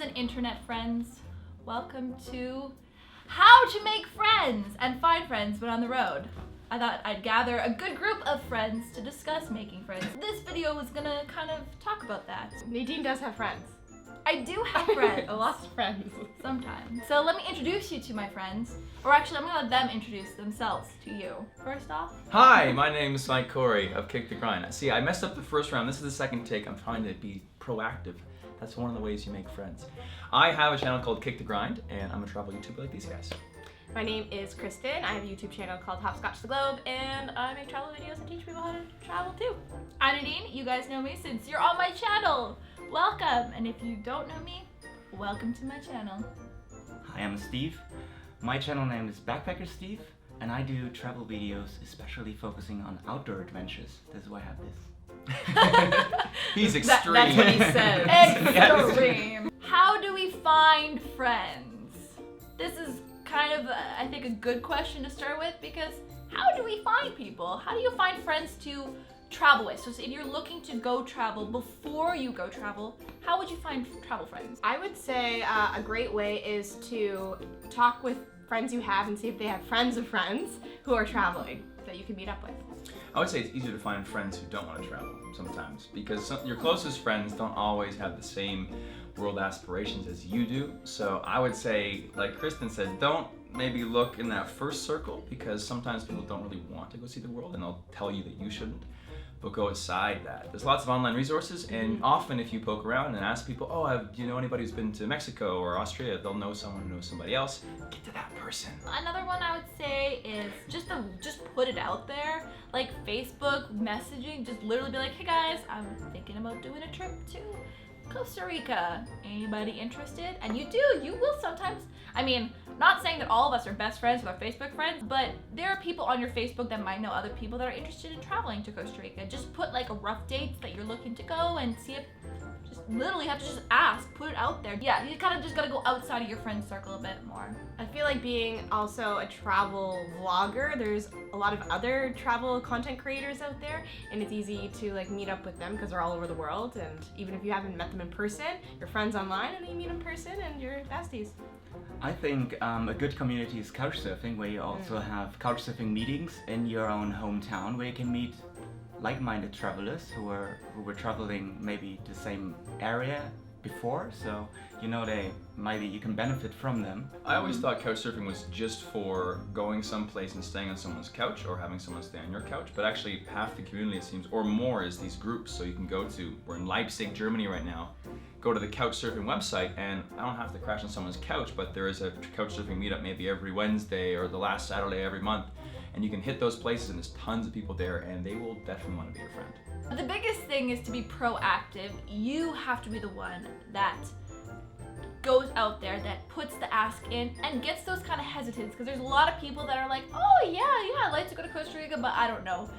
and internet friends. Welcome to how to make friends and find friends when on the road. I thought I'd gather a good group of friends to discuss making friends. This video was gonna kind of talk about that. Nadine does have friends. I do have friends. A lot of friends. Sometimes. So let me introduce you to my friends. Or actually, I'm gonna let them introduce themselves to you. First off. Hi, my name is nadinesykora of Kick the Grind. See, I messed up the first round. This is the second take. I'm trying to be proactive. That's one of the ways you make friends. I have a channel called Kick the Grind, and I'm a travel YouTuber like these guys. My name is Kristen. I have a YouTube channel called Hopscotch the Globe, and I make travel videos and teach people how to travel too. I'm Nadine. You guys know me since you're on my channel. Welcome. And if you don't know me, welcome to my channel. Hi, I'm Steve. My channel name is Backpacker Steve, and I do travel videos, especially focusing on outdoor adventures. That's why I have this. He's extreme. That's what he says. Extreme. How do we find friends? This is kind of, I think, a good question to start with, because how do we find people? How do you find friends to travel with? So if you're looking to go travel, before you go travel, how would you find travel friends? I would say a great way is to talk with friends you have and see if they have friends of friends who are traveling that you can meet up with. I would say it's easier to find friends who don't want to travel sometimes, because your closest friends don't always have the same world aspirations as you do. So I would say, like Kristen said, don't maybe look in that first circle, because sometimes people don't really want to go see the world and they'll tell you that you shouldn't. But go aside that. There's lots of online resources, and often if you poke around and ask people, oh, do you know anybody who's been to Mexico or Australia? They'll know someone who knows somebody else. Get to that person. Another one I would say is just put it out there, like Facebook messaging. Just literally be like, hey guys, I'm thinking about doing a trip to Costa Rica. Anybody interested? And you will sometimes. I mean, not saying that all of us are best friends with our Facebook friends, but there are people on your Facebook that might know other people that are interested in traveling to Costa Rica. Just put like a rough date that you're looking to go and see if, just literally have to just ask, put it out there. Yeah, you kind of just gotta go outside of your friend circle a bit more. I feel like being also a travel vlogger, there's a lot of other travel content creators out there, and it's easy to like meet up with them because they're all over the world, and even if you haven't met them in person, you're friends online and you meet in person and you're besties. I think a good community is couchsurfing, where you also have couchsurfing meetings in your own hometown, where you can meet like-minded travelers who were traveling maybe the same area before, so you know you can benefit from them. I always thought couchsurfing was just for going someplace and staying on someone's couch, or having someone stay on your couch, but actually half the community, it seems, or more, is these groups. So you can go to, we're in Leipzig, Germany right now, go to the couchsurfing website, and I don't have to crash on someone's couch, but there is a couchsurfing meetup maybe every Wednesday or the last Saturday every month, and you can hit those places and there's tons of people there, and they will definitely want to be your friend. The biggest thing is to be proactive. You have to be the one that goes out there, that puts the ask in and gets those kind of hesitants, because there's a lot of people that are like, oh yeah, I'd like to go to Costa Rica, but I don't know.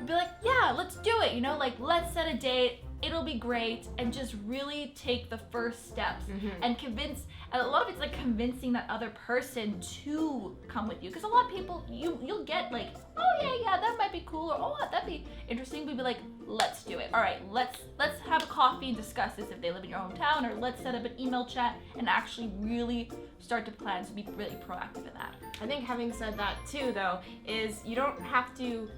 Be like, yeah, let's do it, like let's set a date, it'll be great, and just really take the first steps and convince. A lot of it's like convincing that other person to come with you, because a lot of people, you'll get like, oh yeah, that might be cool, or oh, that'd be interesting. We'd be like, let's do it. All right, let's have a coffee and discuss this if they live in your hometown, or let's set up an email chat and actually really start to plan, to be really proactive in that. I think having said that too, though, is you don't have to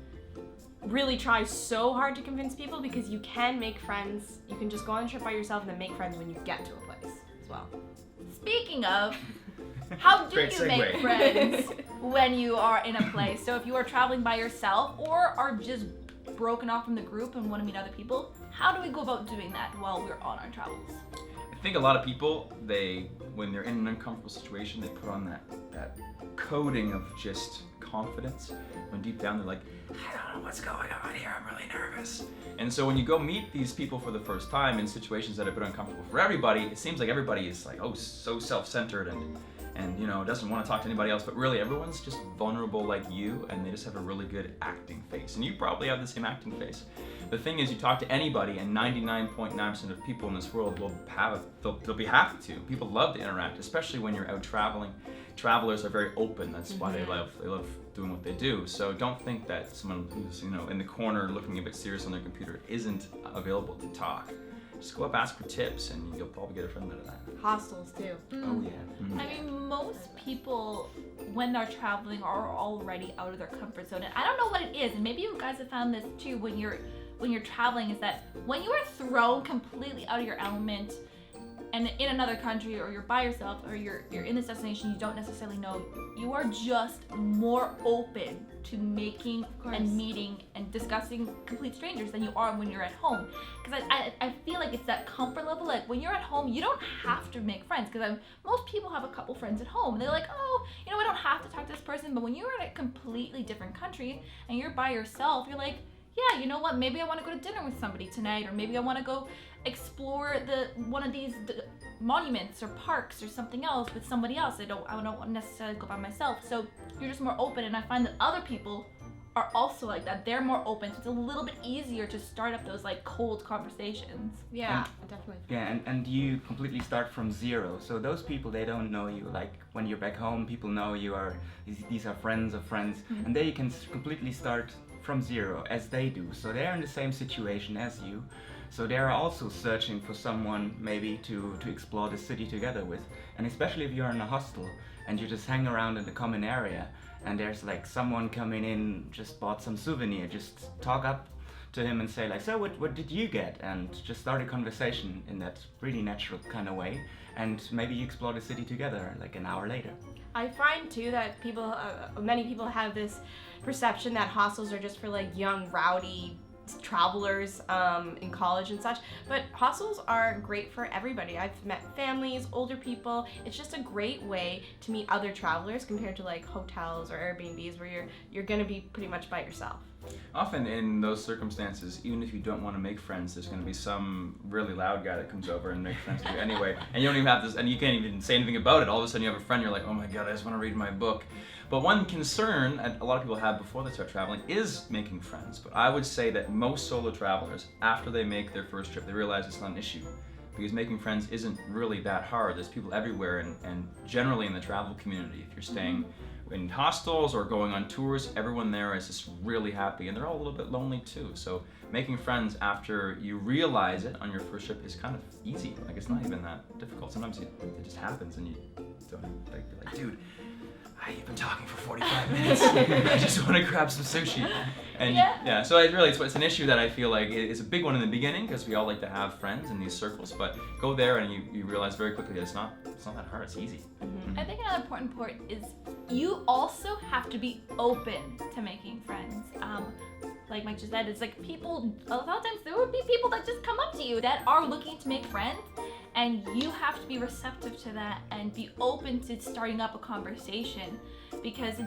really try so hard to convince people, because you can make friends. You can just go on a trip by yourself and then make friends when you get to a place as well. Speaking of, how do Great you segue. make friends when you are in a place? So if you are traveling by yourself or are just broken off from the group and want to meet other people, how do we go about doing that while we're on our travels? I think a lot of people, when they're in an uncomfortable situation, they put on that coating of just confidence, when deep down they're like, I don't know what's going on here, I'm really nervous. And so when you go meet these people for the first time in situations that have been uncomfortable for everybody, it seems like everybody is like, oh, so self-centered and doesn't want to talk to anybody else, but really everyone's just vulnerable like you, and they just have a really good acting face. And you probably have the same acting face. The thing is, you talk to anybody, and 99.9% of people in this world will they'll be happy to. People love to interact, especially when you're out traveling. Travelers are very open. That's why they love doing what they do. So don't think that someone who's in the corner looking a bit serious on their computer isn't available to talk. just go up, ask for tips, and you'll probably get a friend out of that. Hostels too. Oh yeah. I mean, most people, when they're traveling, are already out of their comfort zone. And I don't know what it is, and maybe you guys have found this too when you're traveling, is that when you are thrown completely out of your element and in another country, or you're by yourself, or you're in this destination you don't necessarily know, you are just more open to making and meeting and discussing complete strangers than you are when you're at home. Because I feel like it's that comfort level. Like when you're at home, you don't have to make friends. Because most people have a couple friends at home, and they're like, oh, you know, I don't have to talk to this person. But when you're in a completely different country and you're by yourself, you're like, yeah, you know what? Maybe I want to go to dinner with somebody tonight, or maybe I want to go explore one of these monuments or parks or something else with somebody else. I don't necessarily go by myself. So you're just more open, and I find that other people are also like that. They're more open, so it's a little bit easier to start up those like cold conversations. Yeah, definitely. Yeah, and you completely start from zero. So those people, they don't know you. Like when you're back home, people know you are, these are friends of friends, and they can completely start from zero as they do. So they're in the same situation as you. So they're also searching for someone maybe to explore the city together with. And especially if you're in a hostel and you just hang around in the common area and there's like someone coming in, just bought some souvenir, just talk up to him and say like, so what did you get? And just start a conversation in that really natural kind of way. And maybe you explore the city together like an hour later. I find too that many people have this perception that hostels are just for like young, rowdy travelers in college and such, but hostels are great for everybody. I've met families, older people. It's just a great way to meet other travelers compared to like hotels or Airbnbs where you're gonna be pretty much by yourself. Often in those circumstances, even if you don't want to make friends, there's going to be some really loud guy that comes over and makes friends with you anyway, and you don't even have this, and you can't even say anything about it. All of a sudden you have a friend, you're like, oh my god, I just want to read my book. But one concern that a lot of people have before they start traveling is making friends. But I would say that most solo travelers, after they make their first trip, they realize it's not an issue. Because making friends isn't really that hard. There's people everywhere, and generally in the travel community, if you're staying in hostels or going on tours, everyone there is just really happy, and they're all a little bit lonely too. So making friends after you realize it on your first trip is kind of easy. Like it's not even that difficult. Sometimes it just happens, and you don't be like, dude, you've been talking for 45 minutes. I just want to grab some sushi. And yeah, so it's an issue that I feel like is a big one in the beginning, because we all like to have friends in these circles. But go there and you realize very quickly that it's not that hard. It's easy. I think another important part is you also have to be open to making friends. Like Mike just said, it's like people, a lot of times there would be people that just come up to you that are looking to make friends, and you have to be receptive to that and be open to starting up a conversation, because it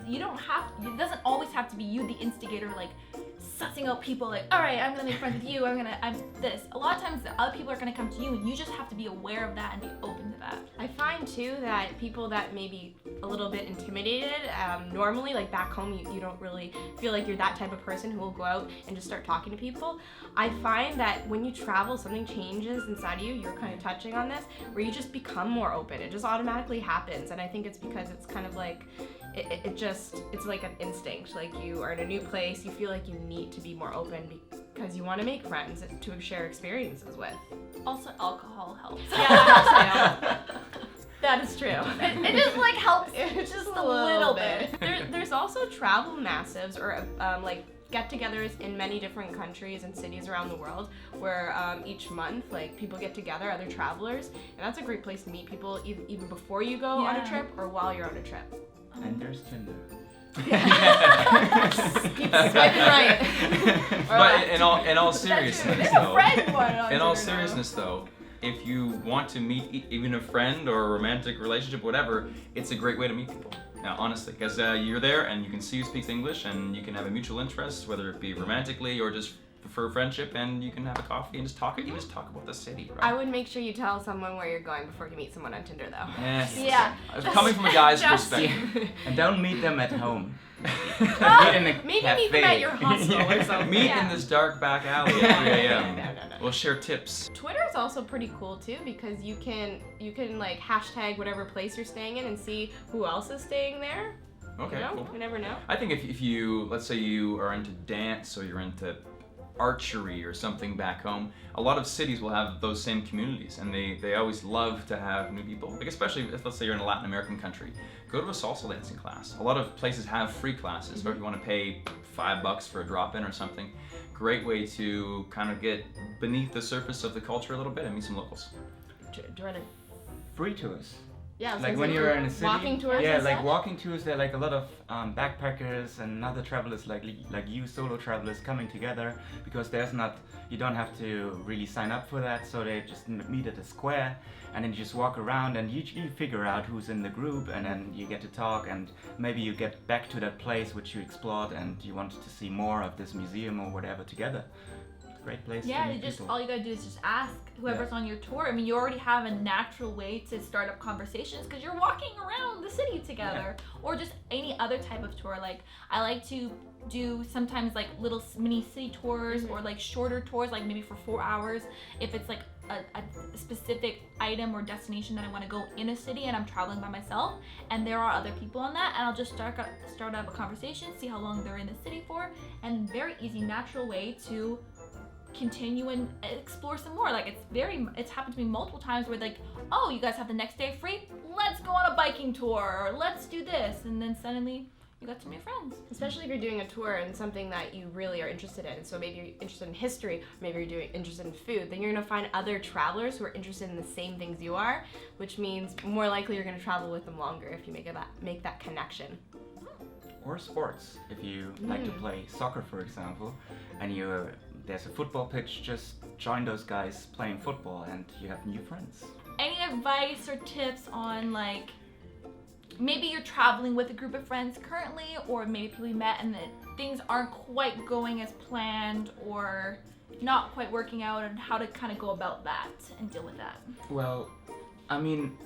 doesn't always have to be you the instigator, like sussing out people like, all right, I'm gonna make friends with you, I'm this. A lot of times the other people are gonna come to you, and you just have to be aware of that and be open to that. I find too that people that may be a little bit intimidated, normally like back home you don't really feel like you're that type of person who will go out and just start talking to people. I find that when you travel, something changes inside of you. You're kind of touching on this, where you just become more open. It just automatically happens, and I think it's because it's kind of like it's like an instinct. Like you are in a new place, you feel like you need to be more open because you want to make friends to share experiences with. Also, alcohol helps. Yeah, that is true. It just like helps just a little bit. There's also travel massives or like get-togethers in many different countries and cities around the world, where each month like people get together, other travelers, and that's a great place to meet people even before you go on a trip or while you're on a trip. And there's Tinder. Keep swiping right. But in all seriousness, though, if you want to meet even a friend or a romantic relationship, whatever, it's a great way to meet people. Now, honestly, because you're there and you can see who speaks English, and you can have a mutual interest, whether it be romantically or just for friendship, and you can have a coffee and just talk. You just talk about the city, right? I would make sure you tell someone where you're going before you meet someone on Tinder, though. Yes. Yeah. Coming from a guy's perspective. And don't meet them at home. Maybe meet them at your hostel or something. Meet in this dark back alley at 3 a.m. No. We'll share tips. Twitter is also pretty cool too, because you can like hashtag whatever place you're staying in and see who else is staying there. Okay, you know? cool. You never know. I think if you, let's say you are into dance or you're into archery or something back home, a lot of cities will have those same communities, and they always love to have new people. Like especially if, let's say you're in a Latin American country, go to a salsa dancing class. A lot of places have free classes, or if you want to pay $5 for a drop-in or something, great way to kind of get beneath the surface of the culture a little bit and meet some locals. Jordan. Free tours. Yeah, Like when you're in a city, walking tours. yeah, and like such? walking tours. There are like a lot of backpackers and other travelers, like you solo travelers, coming together because you don't have to really sign up for that. So they just meet at a square, and then you just walk around, and you figure out who's in the group, and then you get to talk, and maybe you get back to that place which you explored, and you wanted to see more of this museum or whatever together. Great place. Yeah, to meet people. all you gotta do is just ask whoever's on your tour. I mean, you already have a natural way to start up conversations because you're walking around the city together, or just any other type of tour. Like I like to do sometimes like little mini city tours or like shorter tours, like maybe for 4 hours. If it's like a specific item or destination that I want to go in a city and I'm traveling by myself, and there are other people on that, and I'll just start up a conversation, see how long they're in the city for, and very easy, natural way to continue and explore some more. Like it's happened to me multiple times where like, oh, you guys have the next day free, let's go on a biking tour, or let's do this, and then suddenly you got to meet friends. Especially if you're doing a tour and something that you really are interested in. So maybe you're interested in history, maybe you're interested in food, then you're gonna find other travelers who are interested in the same things you are, which means more likely you're gonna travel with them longer if you make that connection. Or sports. If you like to play soccer, for example, and there's a football pitch, just join those guys playing football and you have new friends. Any advice or tips on like, maybe you're traveling with a group of friends currently, or maybe people you met and things aren't quite going as planned or not quite working out, and how to kind of go about that and deal with that? Well, I mean,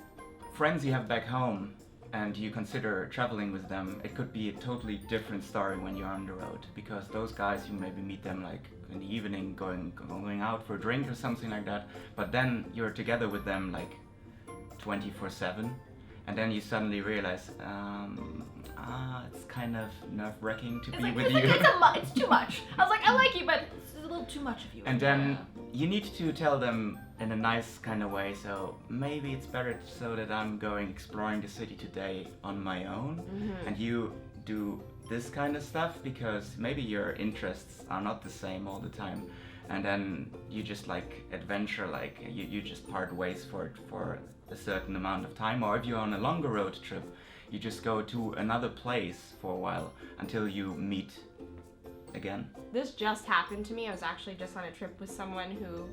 friends you have back home and you consider traveling with them, it could be a totally different story when you're on the road, because those guys, you maybe meet them like in the evening going out for a drink or something like that, but then you're together with them like 24/7, and then you suddenly realize it's kind of nerve-wracking to be with you. It's too much. I was like, I like you, but it's a little too much of you. And then you need to tell them in a nice kind of way, so maybe it's better so that I'm going exploring the city today on my own, and you do this kind of stuff, because maybe your interests are not the same all the time, and then you just like adventure, like you just part ways for a certain amount of time. Or if you're on a longer road trip, you just go to another place for a while until you meet again. This just happened to me. I was actually just on a trip with someone who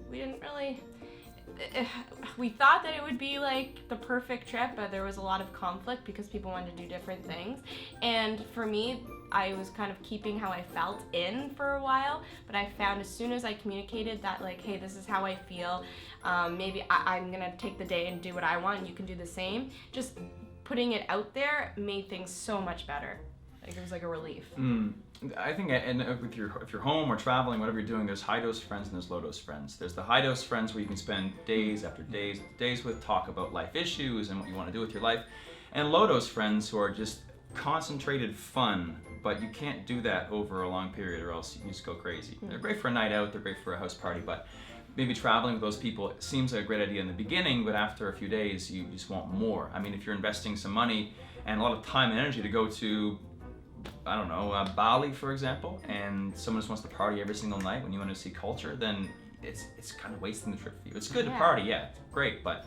we thought that it would be like the perfect trip, but there was a lot of conflict because people wanted to do different things. And for me, I was kind of keeping how I felt in for a while, but I found as soon as I communicated that like, hey, this is how I feel, maybe I'm gonna take the day and do what I want, and you can do the same. Just putting it out there made things so much better. Like it was like a relief. I think, and if you're home or traveling, whatever you're doing, there's high dose friends and there's low dose friends. There's the high dose friends where you can spend days after days with, talk about life issues and what you want to do with your life, and low dose friends who are just concentrated fun, but you can't do that over a long period or else you just go crazy. They're great for a night out, they're great for a house party, but maybe traveling with those people seems like a great idea in the beginning, but after a few days you just want more. I mean, if you're investing some money and a lot of time and energy to go to, I don't know, Bali, for example, and someone just wants to party every single night when you want to see culture, then it's kind of wasting the trip for you. It's good to party, yeah, great, but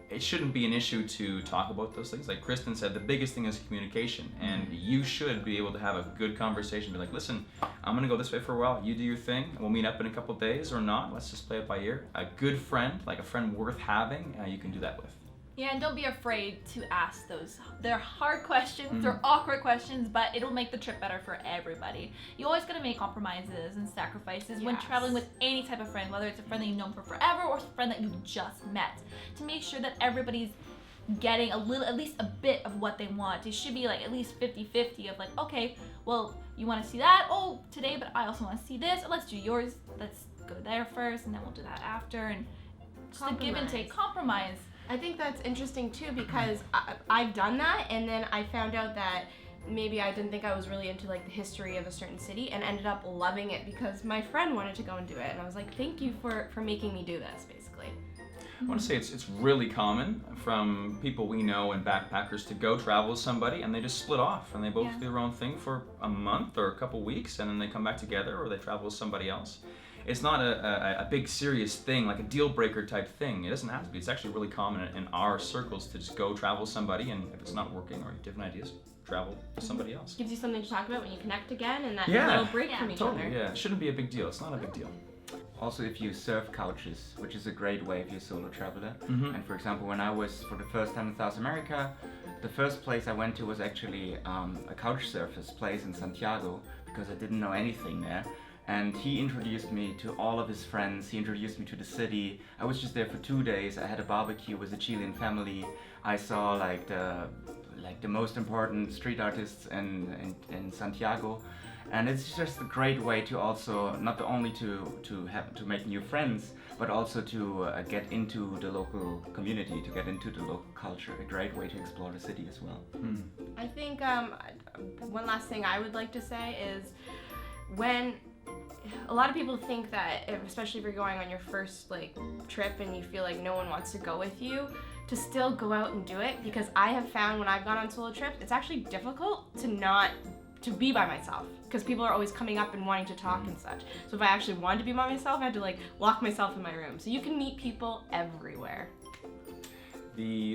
it shouldn't be an issue to talk about those things. Like Kristen said, the biggest thing is communication, and you should be able to have a good conversation. Be like, listen, I'm gonna go this way for a while, you do your thing, we'll meet up in a couple of days or not, let's just play it by ear. A good friend, like a friend worth having, you can do that with. Yeah, and don't be afraid to ask those. They're hard questions, they're awkward questions, but it'll make the trip better for everybody. You always gotta make compromises and sacrifices when traveling with any type of friend, whether it's a friend that you've known for forever or a friend that you just met, to make sure that everybody's getting at least a bit of what they want. It should be like at least 50-50 of like, okay, well, you wanna see that? Oh, today, but I also wanna see this. Let's do yours. Let's go there first, and then we'll do that after. And just a give and take, compromise. I think that's interesting too, because I've done that, and then I found out that maybe I didn't think I was really into like the history of a certain city, and ended up loving it because my friend wanted to go and do it, and I was like, thank you for making me do this, basically. I want to say it's really common from people we know and backpackers to go travel with somebody and they just split off and they both do their own thing for a month or a couple weeks and then they come back together or they travel with somebody else. It's not a big serious thing, like a deal breaker type thing. It doesn't have to be. It's actually really common in our circles to just go travel with somebody, and if it's not working or you have different ideas, travel with somebody else. Gives you something to talk about when you connect again, and that Yeah. little break from each Totally, other. yeah. It shouldn't be a big deal. It's not a big deal. Also, if you surf couches, which is a great way if you're a solo traveler. Mhm. And for example, when I was for the first time in South America, the first place I went to was actually a couch surfers place in Santiago because I didn't know anything there. And he introduced me to all of his friends. He introduced me to the city. I was just there for 2 days. I had a barbecue with a Chilean family. I saw like the most important street artists in Santiago. And it's just a great way to also not only to make new friends, but also to get into the local community, to get into the local culture. A great way to explore the city as well. I think one last thing I would like to say is when a lot of people think that, especially if you're going on your first like trip and you feel like no one wants to go with you, to still go out and do it, because I have found when I've gone on solo trips, it's actually difficult to be by myself because people are always coming up and wanting to talk and such. So if I actually wanted to be by myself, I had to like lock myself in my room. So you can meet people everywhere.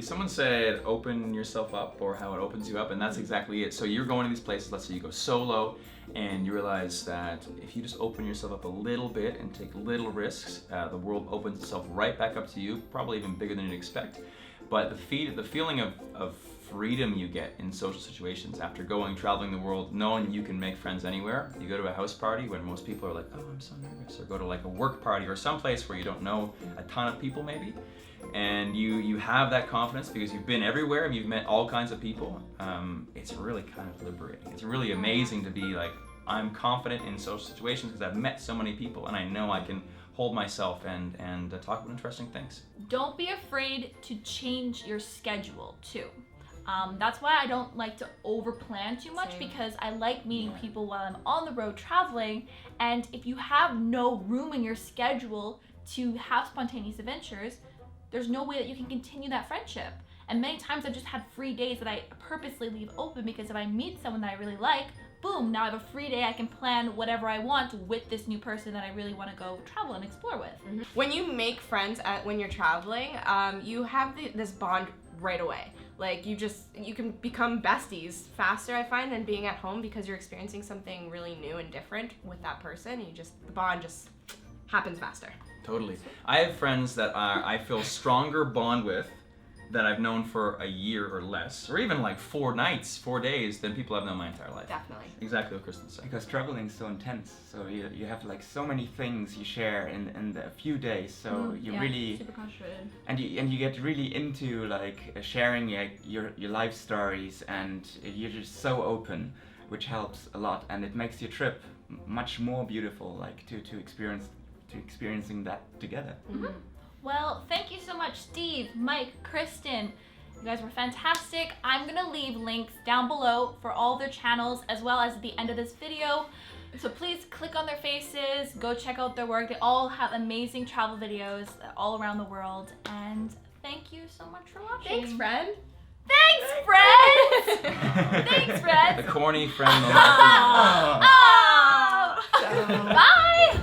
Someone said open yourself up, or how it opens you up, and that's exactly it. So you're going to these places, let's say you go solo, and you realize that if you just open yourself up a little bit and take little risks, the world opens itself right back up to you, probably even bigger than you'd expect. But the feeling of freedom you get in social situations after traveling the world, knowing that you can make friends anywhere. You go to a house party when most people are like, oh, I'm so nervous, or go to like a work party or someplace where you don't know a ton of people maybe, and you have that confidence because you've been everywhere and you've met all kinds of people. It's really kind of liberating. It's really amazing to be like, I'm confident in social situations because I've met so many people and I know I can hold myself and talk about interesting things. Don't be afraid to change your schedule too. That's why I don't like to overplan too much, because I like meeting people while I'm on the road traveling, and if you have no room in your schedule to have spontaneous adventures, there's no way that you can continue that friendship. And many times I've just had free days that I purposely leave open, because if I meet someone that I really like, boom, now I have a free day, I can plan whatever I want with this new person that I really want to go travel and explore with. When you make friends when you're traveling, you have this bond right away. Like you can become besties faster, I find, than being at home, because you're experiencing something really new and different with that person. The bond just happens faster. Totally. I have friends that I feel stronger bond with that I've known for a year or less, or even like 4 days than people I've known my entire life. Definitely. Exactly what Kristen said. Because traveling is so intense, so you have like so many things you share in a few days, so you really super concentrated. and you get really into like sharing your life stories, and you're just so open, which helps a lot, and it makes your trip much more beautiful, like to experiencing that together. Well, thank you so much, Steve, Mike, Kristen. You guys were fantastic. I'm gonna leave links down below for all their channels, as well as at the end of this video. So please click on their faces, go check out their work. They all have amazing travel videos all around the world. And thank you so much for watching. Thanks, friend. Thanks, friends! Thanks, friends! The corny friend. Oh. Bye!